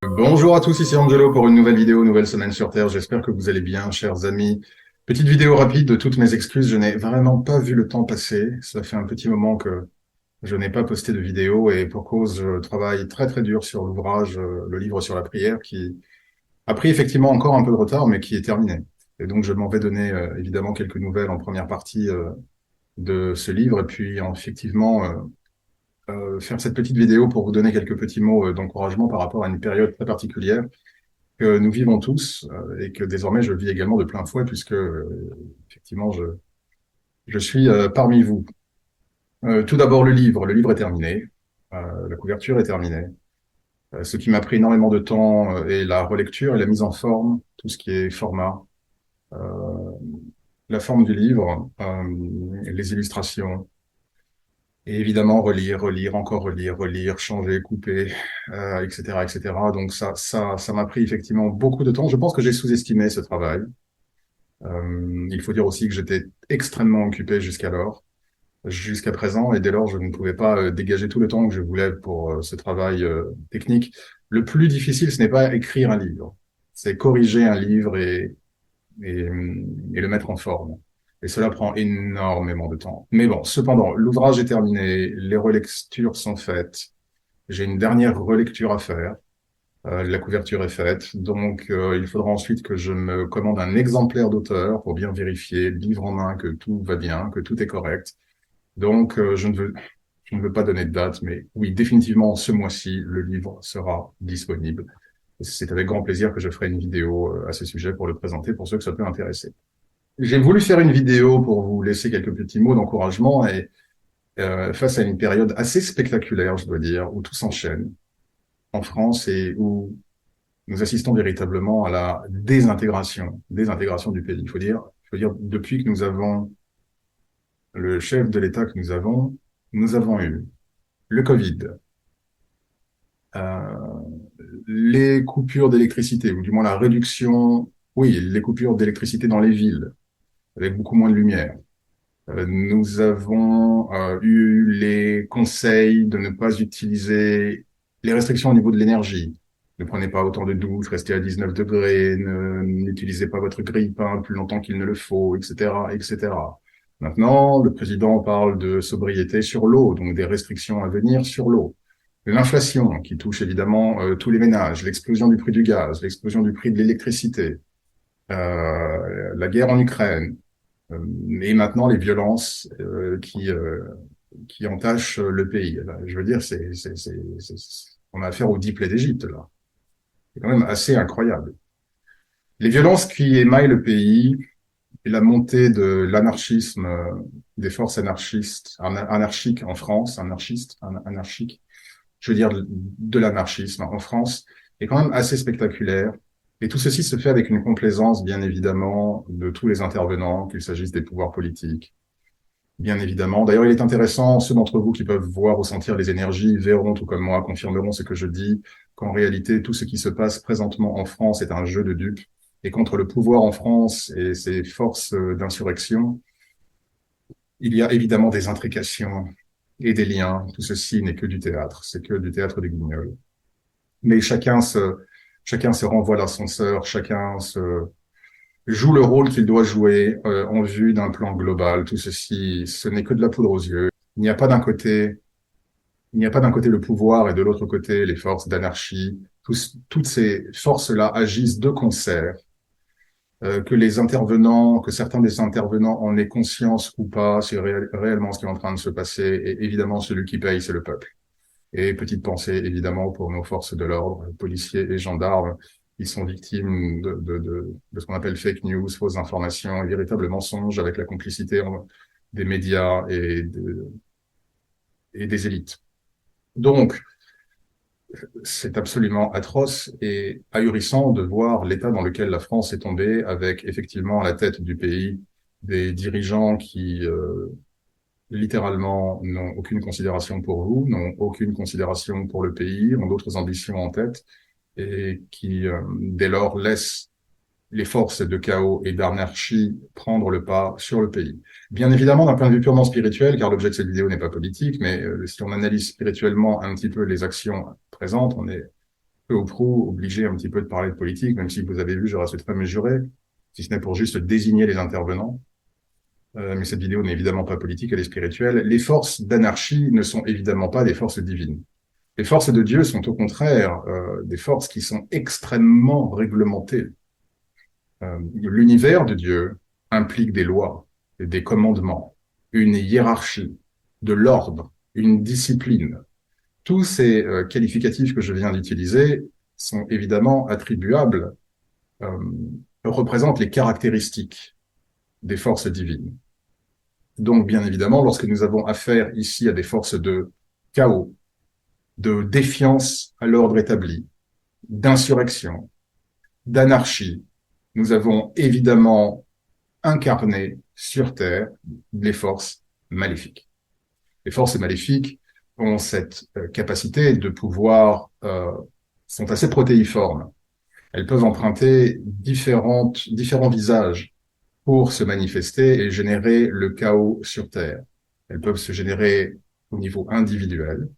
Bonjour à tous, ici Angelo pour une nouvelle vidéo, nouvelle semaine sur Terre. J'espère que vous allez bien, chers amis. Petite vidéo rapide de toutes mes excuses. Je n'ai vraiment pas vu le temps passer. Ça fait un petit moment que je n'ai pas posté de vidéo et pour cause, je travaille très très dur sur l'ouvrage, le livre sur la prière qui a pris effectivement encore un peu de retard, mais qui est terminé. Et donc, je m'en vais donner évidemment quelques nouvelles en première partie de ce livre et puis effectivement faire cette petite vidéo pour vous donner quelques petits mots d'encouragement par rapport à une période très particulière que nous vivons tous et que désormais je vis également de plein fouet puisque effectivement je suis parmi vous. Tout d'abord le livre est terminé, la couverture est terminée. Ce qui m'a pris énormément de temps est la relecture et la mise en forme, tout ce qui est format, euh, la forme du livre, les illustrations, et évidemment relire, relire, encore relire, relire, changer, couper, etc., etc. Donc ça m'a pris effectivement beaucoup de temps. Je pense que j'ai sous-estimé ce travail. Il faut dire aussi que j'étais extrêmement occupé jusqu'à présent, et dès lors, je ne pouvais pas dégager tout le temps que je voulais pour ce travail technique. Le plus difficile, ce n'est pas écrire un livre, c'est corriger un livre et le mettre en forme. Et cela prend énormément de temps. Mais bon, cependant, l'ouvrage est terminé, les relectures sont faites, j'ai une dernière relecture à faire. La couverture est faite, donc il faudra ensuite que je me commande un exemplaire d'auteur pour bien vérifier, livre en main, que tout va bien, que tout est correct. Donc je ne veux pas donner de date, mais oui, définitivement ce mois-ci, le livre sera disponible. C'est avec grand plaisir que je ferai une vidéo à ce sujet pour le présenter pour ceux que ça peut intéresser. J'ai voulu faire une vidéo pour vous laisser quelques petits mots d'encouragement et face à une période assez spectaculaire, je dois dire, où tout s'enchaîne en France et où nous assistons véritablement à la désintégration du pays. Il faut dire, depuis que nous avons le chef de l'État que nous avons eu le Covid, euh, les coupures d'électricité, ou du moins la réduction, oui, les coupures d'électricité dans les villes, avec beaucoup moins de lumière. Nous avons eu les conseils de ne pas utiliser les restrictions au niveau de l'énergie. Ne prenez pas autant de douches, restez à 19 degrés, n'utilisez pas votre grille-pain plus longtemps qu'il ne le faut, etc., etc. Maintenant, le président parle de sobriété sur l'eau, donc des restrictions à venir sur l'eau. L'inflation qui touche évidemment tous les ménages, l'explosion du prix du gaz, l'explosion du prix de l'électricité, la guerre en Ukraine, et maintenant les violences qui entachent le pays. Je veux dire, on a affaire au 10 plaies d'Égypte, là. C'est quand même assez incroyable. Les violences qui émaillent le pays et la montée de l'anarchisme, des forces anarchiques en France, anarchiques, je veux dire de l'anarchisme en France, est quand même assez spectaculaire. Et tout ceci se fait avec une complaisance, bien évidemment, de tous les intervenants, qu'il s'agisse des pouvoirs politiques, bien évidemment. D'ailleurs, il est intéressant, ceux d'entre vous qui peuvent voir ou sentir les énergies verront, tout comme moi, confirmeront ce que je dis, qu'en réalité, tout ce qui se passe présentement en France est un jeu de dupes. Et contre le pouvoir en France et ses forces d'insurrection, il y a évidemment des intrications et des liens. Tout ceci n'est que du théâtre, c'est que du théâtre des Guignols. Mais chacun se renvoie l'ascenseur, chacun se joue le rôle qu'il doit jouer en vue d'un plan global. Tout ceci, ce n'est que de la poudre aux yeux. Il n'y a pas d'un côté, il n'y a pas d'un côté le pouvoir et de l'autre côté les forces d'anarchie. Toutes ces forces-là agissent de concert. Que certains des intervenants en aient conscience ou pas, c'est réellement ce qui est en train de se passer. Et évidemment, celui qui paye, c'est le peuple. Et petite pensée, évidemment, pour nos forces de l'ordre, policiers et gendarmes, ils sont victimes de ce qu'on appelle fake news, fausses informations, et véritables mensonges avec la complicité des médias et des élites. Donc, c'est absolument atroce et ahurissant de voir l'état dans lequel la France est tombée, avec effectivement à la tête du pays des dirigeants qui littéralement n'ont aucune considération pour vous, n'ont aucune considération pour le pays, ont d'autres ambitions en tête et qui, dès lors, laissent les forces de chaos et d'anarchie prendre le pas sur le pays. Bien évidemment, d'un point de vue purement spirituel, car l'objet de cette vidéo n'est pas politique, mais si on analyse spirituellement un petit peu les actions présentes, on est peu ou prou obligé un petit peu de parler de politique, même si vous avez vu, je reste mesuré, si ce n'est pour juste désigner les intervenants. Mais cette vidéo n'est évidemment pas politique, elle est spirituelle. Les forces d'anarchie ne sont évidemment pas des forces divines. Les forces de Dieu sont au contraire des forces qui sont extrêmement réglementées. L'univers de Dieu implique des lois, des commandements, une hiérarchie, de l'ordre, une discipline. Tous ces qualificatifs que je viens d'utiliser sont évidemment attribuables, euh, représentent les caractéristiques des forces divines. Donc, bien évidemment, lorsque nous avons affaire ici à des forces de chaos, de défiance à l'ordre établi, d'insurrection, d'anarchie, nous avons évidemment incarné sur Terre les forces maléfiques. Les forces maléfiques ont cette capacité de pouvoir, sont assez protéiformes. Elles peuvent emprunter différents visages pour se manifester et générer le chaos sur Terre. Elles peuvent se générer au niveau individuel,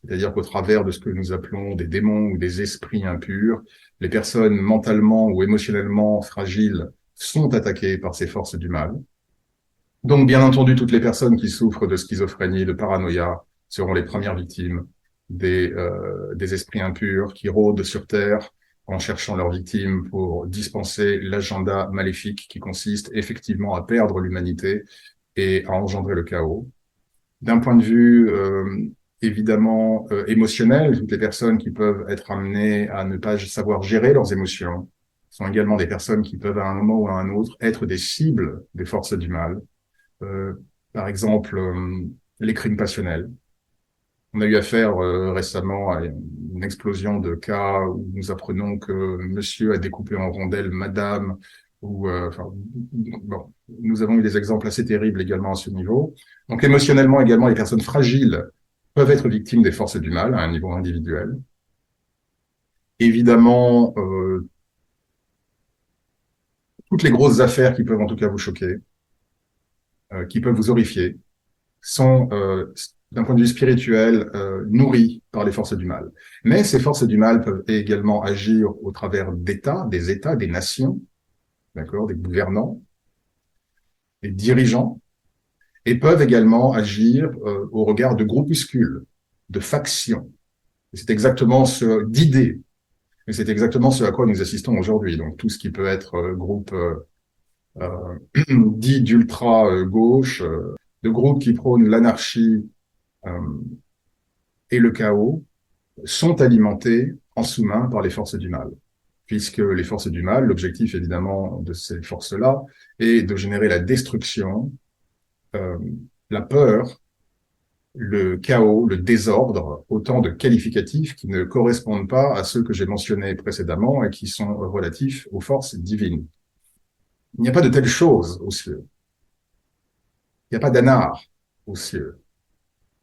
c'est-à-dire qu'au travers de ce que nous appelons des démons ou des esprits impurs, les personnes mentalement ou émotionnellement fragiles sont attaquées par ces forces du mal. Donc, bien entendu, toutes les personnes qui souffrent de schizophrénie, de paranoïa, seront les premières victimes des esprits impurs qui rôdent sur Terre en cherchant leurs victimes pour dispenser l'agenda maléfique qui consiste effectivement à perdre l'humanité et à engendrer le chaos. D'un point de vue évidemment émotionnel, toutes les personnes qui peuvent être amenées à ne pas savoir gérer leurs émotions sont également des personnes qui peuvent à un moment ou à un autre être des cibles des forces du mal. Par exemple, les crimes passionnels. On a eu affaire récemment à une explosion de cas où nous apprenons que monsieur a découpé en rondelles madame, ou enfin, bon, nous avons eu des exemples assez terribles également à ce niveau. Donc émotionnellement également, les personnes fragiles peuvent être victimes des forces du mal à un niveau individuel. Évidemment, toutes les grosses affaires qui peuvent en tout cas vous choquer, qui peuvent vous horrifier, sont, d'un point de vue spirituel, nourries par les forces du mal. Mais ces forces du mal peuvent également agir au travers d'États, des nations, d'accord, des gouvernants, des dirigeants, et peuvent également agir au regard de groupuscules, de factions. C'est exactement d'idées. Et c'est exactement ce à quoi nous assistons aujourd'hui. Donc tout ce qui peut être groupe dit d'ultra-gauche, de groupes qui prônent l'anarchie et le chaos, sont alimentés en sous-main par les forces du mal. Puisque les forces du mal, l'objectif évidemment de ces forces-là est de générer la destruction, la peur, le chaos, le désordre, autant de qualificatifs qui ne correspondent pas à ceux que j'ai mentionnés précédemment et qui sont relatifs aux forces divines. Il n'y a pas de telle chose aux cieux. Il n'y a pas d'anard aux cieux.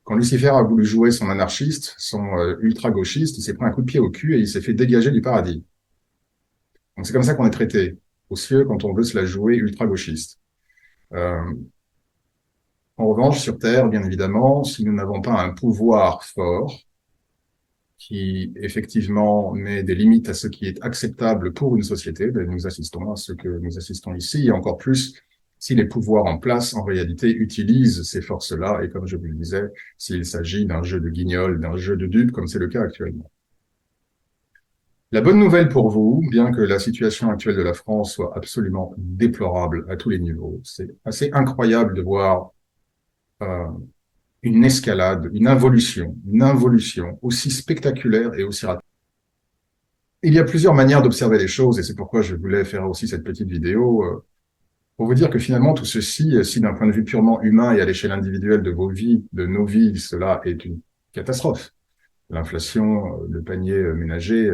Quand Lucifer a voulu jouer son anarchiste, son ultra-gauchiste, il s'est pris un coup de pied au cul et il s'est fait dégager du paradis. Donc c'est comme ça qu'on est traité aux cieux quand on veut se la jouer ultra-gauchiste. En revanche, sur Terre, bien évidemment, si nous n'avons pas un pouvoir fort qui effectivement met des limites à ce qui est acceptable pour une société, ben, nous assistons à ce que nous assistons ici, et encore plus si les pouvoirs en place, en réalité, utilisent ces forces-là, et comme je vous le disais, s'il s'agit d'un jeu de guignol, d'un jeu de dupes, comme c'est le cas actuellement. La bonne nouvelle pour vous, bien que la situation actuelle de la France soit absolument déplorable à tous les niveaux, c'est assez incroyable de voir une escalade, une involution aussi spectaculaire et aussi rapide. Il y a plusieurs manières d'observer les choses, et c'est pourquoi je voulais faire aussi cette petite vidéo, pour vous dire que finalement tout ceci, si d'un point de vue purement humain et à l'échelle individuelle de vos vies, de nos vies, cela est une catastrophe. L'inflation, le panier ménager,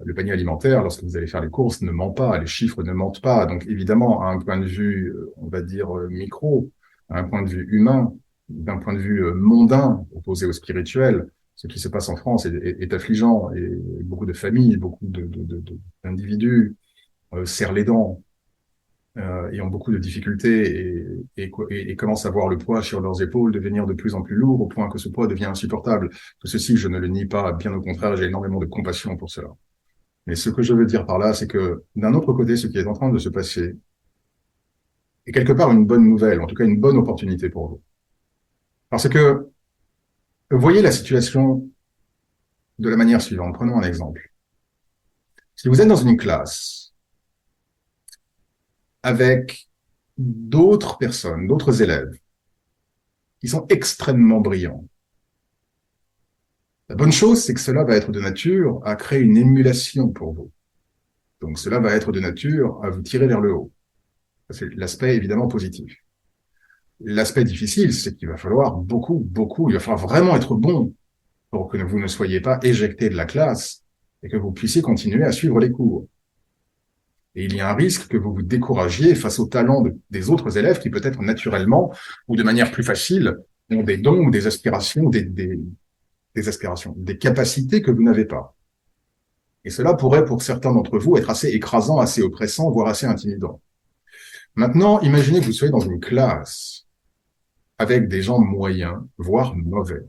le panier alimentaire, lorsque vous allez faire les courses, ne ment pas, les chiffres ne mentent pas. Donc évidemment, à un point de vue, on va dire, micro, à un point de vue humain, d'un point de vue mondain, opposé au spirituel, ce qui se passe en France est affligeant, et beaucoup de familles, beaucoup d'individus serrent les dents. et ont beaucoup de difficultés et commencent à voir le poids sur leurs épaules devenir de plus en plus lourd au point que ce poids devient insupportable. Tout ceci, je ne le nie pas, bien au contraire, j'ai énormément de compassion pour cela. Mais ce que je veux dire par là, c'est que d'un autre côté, ce qui est en train de se passer est quelque part une bonne nouvelle, en tout cas une bonne opportunité pour vous. Parce que, voyez la situation de la manière suivante. Prenons un exemple. Si vous êtes dans une classe avec d'autres personnes, d'autres élèves, qui sont extrêmement brillants, la bonne chose, c'est que cela va être de nature à créer une émulation pour vous. Donc cela va être de nature à vous tirer vers le haut. C'est l'aspect évidemment positif. L'aspect difficile, c'est qu'il va falloir il va falloir vraiment être bon pour que vous ne soyez pas éjecté de la classe et que vous puissiez continuer à suivre les cours. Et il y a un risque que vous vous découragiez face au talent des autres élèves qui peut-être naturellement ou de manière plus facile ont des dons ou des aspirations, des capacités que vous n'avez pas. Et cela pourrait, pour certains d'entre vous, être assez écrasant, assez oppressant, voire assez intimidant. Maintenant, imaginez que vous soyez dans une classe avec des gens moyens, voire mauvais.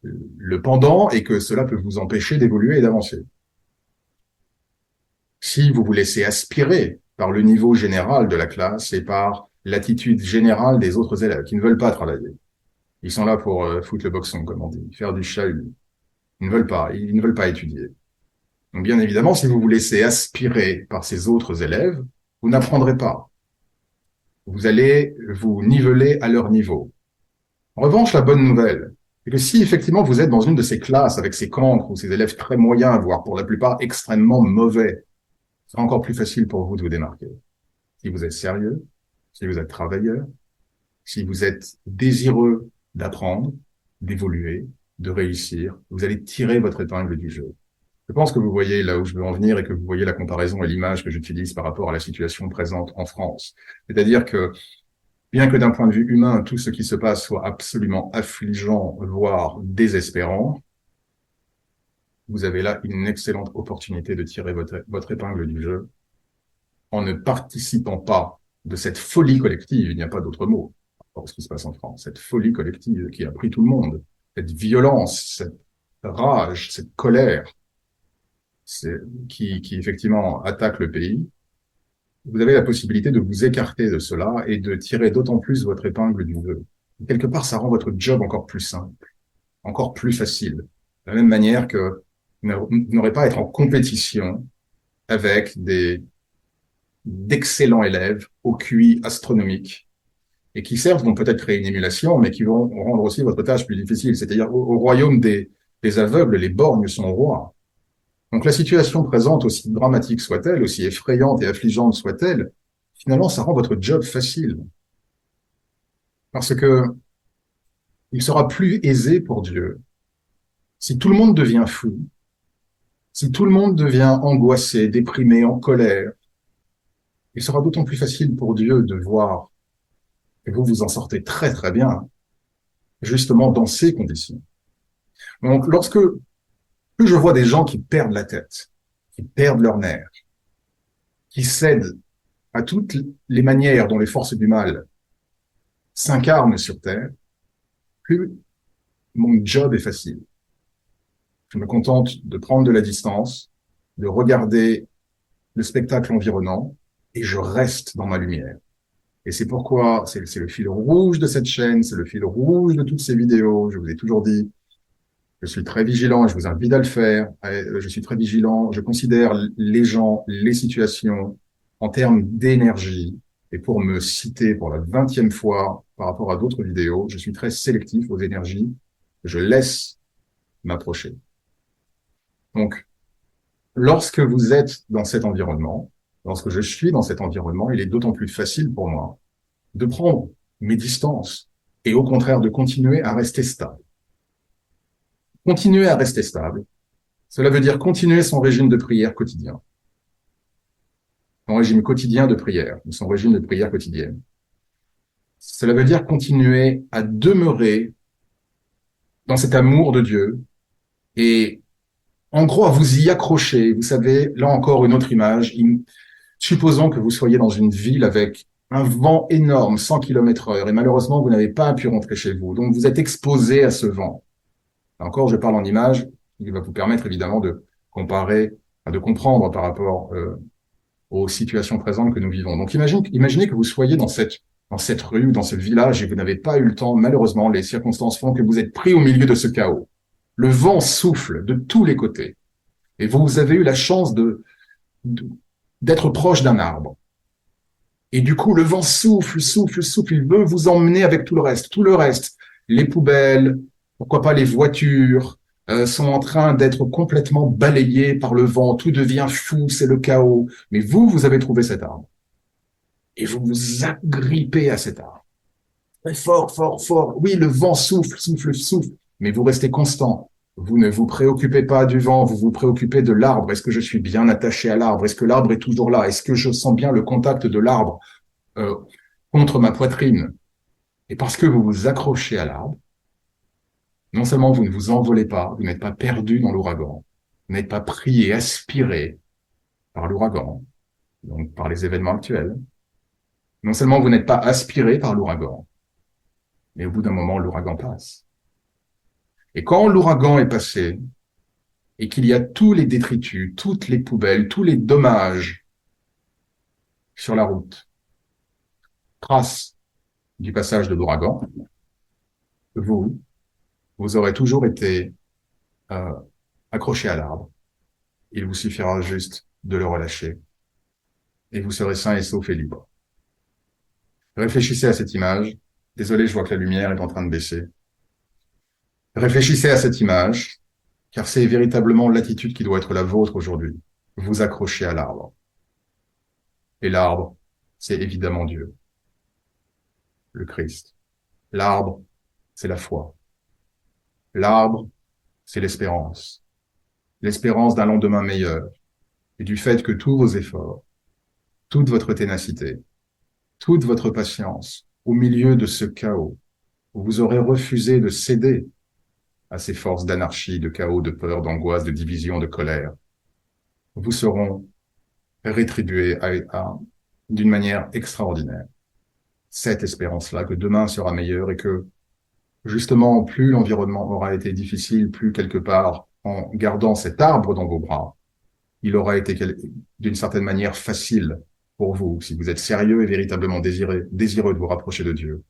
Le pendant est que cela peut vous empêcher d'évoluer et d'avancer. Si vous vous laissez aspirer par le niveau général de la classe et par l'attitude générale des autres élèves qui ne veulent pas travailler, ils sont là pour foutre le boxon, comme on dit, faire du chahut. Ils ne veulent pas étudier. Donc bien évidemment, si vous vous laissez aspirer par ces autres élèves, vous n'apprendrez pas. Vous allez vous niveler à leur niveau. En revanche, la bonne nouvelle, c'est que si effectivement vous êtes dans une de ces classes avec ces cancres ou ces élèves très moyens, voire pour la plupart extrêmement mauvais, ce sera encore plus facile pour vous de vous démarquer. Si vous êtes sérieux, si vous êtes travailleur, si vous êtes désireux d'apprendre, d'évoluer, de réussir, vous allez tirer votre épingle du jeu. Je pense que vous voyez là où je veux en venir et que vous voyez la comparaison et l'image que j'utilise par rapport à la situation présente en France. C'est-à-dire que, bien que d'un point de vue humain, tout ce qui se passe soit absolument affligeant, voire désespérant, vous avez là une excellente opportunité de tirer votre épingle du jeu en ne participant pas de cette folie collective, il n'y a pas d'autre mot, pour ce qui se passe en France, cette folie collective qui a pris tout le monde, cette violence, cette rage, cette colère, qui effectivement attaque le pays, vous avez la possibilité de vous écarter de cela et de tirer d'autant plus votre épingle du jeu. Quelque part, ça rend votre job encore plus simple, encore plus facile. De la même manière que vous n'aurez pas à être en compétition avec d'excellents élèves au QI astronomique et qui certes vont peut-être créer une émulation, mais qui vont rendre aussi votre tâche plus difficile. C'est-à-dire au royaume des aveugles, les borgnes sont rois. Donc la situation présente, aussi dramatique soit-elle, aussi effrayante et affligeante soit-elle, finalement, ça rend votre job facile. Parce que il sera plus aisé pour Dieu si tout le monde devient fou, si tout le monde devient angoissé, déprimé, en colère. Il sera d'autant plus facile pour Dieu de voir que vous vous en sortez très très bien, justement dans ces conditions. Donc lorsque plus je vois des gens qui perdent la tête, qui perdent leur nerf, qui cèdent à toutes les manières dont les forces du mal s'incarnent sur Terre, plus mon job est facile. Je me contente de prendre de la distance, de regarder le spectacle environnant, et je reste dans ma lumière. Et c'est pourquoi c'est le fil rouge de cette chaîne, c'est le fil rouge de toutes ces vidéos. Je vous ai toujours dit, je suis très vigilant et je vous invite à le faire. Je suis très vigilant. Je considère les gens, les situations en termes d'énergie. Et pour me citer pour la 20e fois par rapport à d'autres vidéos, je suis très sélectif aux énergies. Je laisse m'approcher. Donc, lorsque vous êtes dans cet environnement, lorsque je suis dans cet environnement, il est d'autant plus facile pour moi de prendre mes distances et au contraire de continuer à rester stable. Continuer à rester stable, cela veut dire continuer son régime de prière quotidien. Son régime quotidien de prière, son régime de prière quotidienne. Cela veut dire continuer à demeurer dans cet amour de Dieu et en gros à vous y accrocher. Vous savez, là encore une autre image, Supposons que vous soyez dans une ville avec un vent énorme, 100 km/h, et malheureusement, vous n'avez pas pu rentrer chez vous. Donc, vous êtes exposé à ce vent. Là encore, je parle en images, qui va vous permettre évidemment de comparer, de comprendre par rapport aux situations présentes que nous vivons. Donc, imaginez que vous soyez dans cette rue ou dans ce village et que vous n'avez pas eu le temps. Malheureusement, les circonstances font que vous êtes pris au milieu de ce chaos. Le vent souffle de tous les côtés et vous avez eu la chance d'être proche d'un arbre. Et du coup, le vent souffle, souffle, souffle. Il veut vous emmener avec tout le reste. Tout le reste, les poubelles, pourquoi pas les voitures, sont en train d'être complètement balayées par le vent. Tout devient fou, c'est le chaos. Mais vous, vous avez trouvé cet arbre. Et vous vous agrippez à cet arbre. Très fort, fort, fort. Oui, le vent souffle, souffle, souffle. Mais vous restez constant. Vous ne vous préoccupez pas du vent, vous vous préoccupez de l'arbre. Est-ce que je suis bien attaché à l'arbre? Est-ce que l'arbre est toujours là? Est-ce que je sens bien le contact de l'arbre euh, contre ma poitrine? Et parce que vous vous accrochez à l'arbre, non seulement vous ne vous envolez pas, vous n'êtes pas perdu dans l'ouragan, vous n'êtes pas pris et aspiré par l'ouragan, donc par les événements actuels. Non seulement vous n'êtes pas aspiré par l'ouragan, mais au bout d'un moment, l'ouragan passe. Et quand l'ouragan est passé, et qu'il y a tous les détritus, toutes les poubelles, tous les dommages sur la route, trace du passage de l'ouragan, vous, vous aurez toujours été euh, accroché à l'arbre. Il vous suffira juste de le relâcher et vous serez sain et sauf et libre. Réfléchissez à cette image. Désolé, je vois que la lumière est en train de baisser. Réfléchissez à cette image, car c'est véritablement l'attitude qui doit être la vôtre aujourd'hui. Vous accrochez à l'arbre. Et l'arbre, c'est évidemment Dieu, le Christ. L'arbre, c'est la foi. L'arbre, c'est l'espérance. L'espérance d'un lendemain meilleur et du fait que tous vos efforts, toute votre ténacité, toute votre patience au milieu de ce chaos, où vous aurez refusé de céder à ces forces d'anarchie, de chaos, de peur, d'angoisse, de division, de colère, vous seront rétribués d'une manière extraordinaire. Cette espérance-là, que demain sera meilleur et que, justement, plus l'environnement aura été difficile, plus quelque part, en gardant cet arbre dans vos bras, il aura été d'une certaine manière facile pour vous, si vous êtes sérieux et véritablement désireux de vous rapprocher de Dieu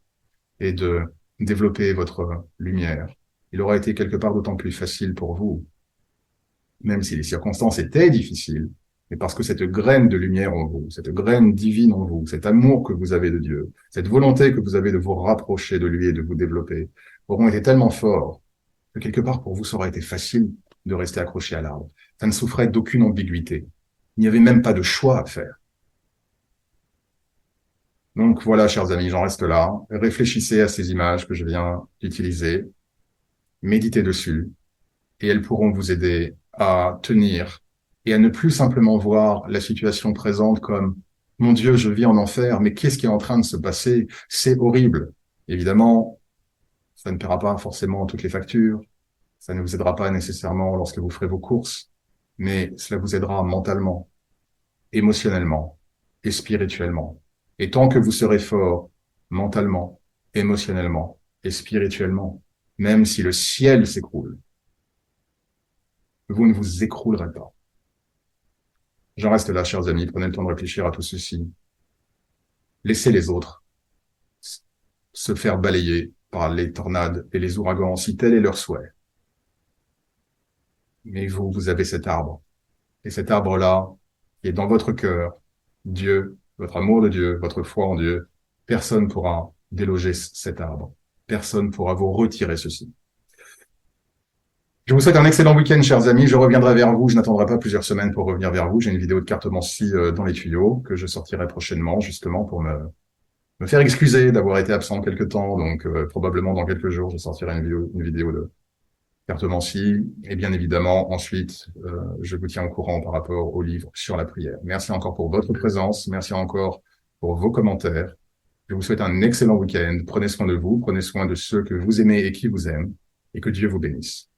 et de développer votre lumière. Il aura été quelque part d'autant plus facile pour vous, même si les circonstances étaient difficiles, mais parce que cette graine de lumière en vous, cette graine divine en vous, cet amour que vous avez de Dieu, cette volonté que vous avez de vous rapprocher de lui et de vous développer, auront été tellement forts que quelque part pour vous, ça aura été facile de rester accroché à l'arbre. Ça ne souffrait d'aucune ambiguïté. Il n'y avait même pas de choix à faire. Donc voilà, chers amis, j'en reste là. Réfléchissez à ces images que je viens d'utiliser, méditez dessus, et elles pourront vous aider à tenir et à ne plus simplement voir la situation présente comme mon Dieu, je vis en enfer, mais qu'est-ce qui est en train de se passer? C'est horrible. Évidemment, ça ne paiera pas forcément toutes les factures, ça ne vous aidera pas nécessairement lorsque vous ferez vos courses, mais cela vous aidera mentalement, émotionnellement et spirituellement. Et tant que vous serez fort mentalement, émotionnellement et spirituellement, même si le ciel s'écroule, vous ne vous écroulerez pas. J'en reste là, chers amis. Prenez le temps de réfléchir à tout ceci. Laissez les autres se faire balayer par les tornades et les ouragans, si tel est leur souhait. Mais vous, vous avez cet arbre. Et cet arbre-là, qui est dans votre cœur, Dieu, votre amour de Dieu, votre foi en Dieu, personne ne pourra déloger cet arbre. Personne ne pourra vous retirer ceci. Je vous souhaite un excellent week-end, chers amis. Je reviendrai vers vous. Je n'attendrai pas plusieurs semaines pour revenir vers vous. J'ai une vidéo de cartomancie dans les tuyaux que je sortirai prochainement, justement, pour me faire excuser d'avoir été absent quelque temps. Donc, probablement dans quelques jours, je sortirai une vidéo de cartomancie. Et bien évidemment, ensuite, je vous tiens au courant par rapport au livre sur la prière. Merci encore pour votre présence. Merci encore pour vos commentaires. Je vous souhaite un excellent week-end. Prenez soin de vous. Prenez soin de ceux que vous aimez et qui vous aiment. Et que Dieu vous bénisse.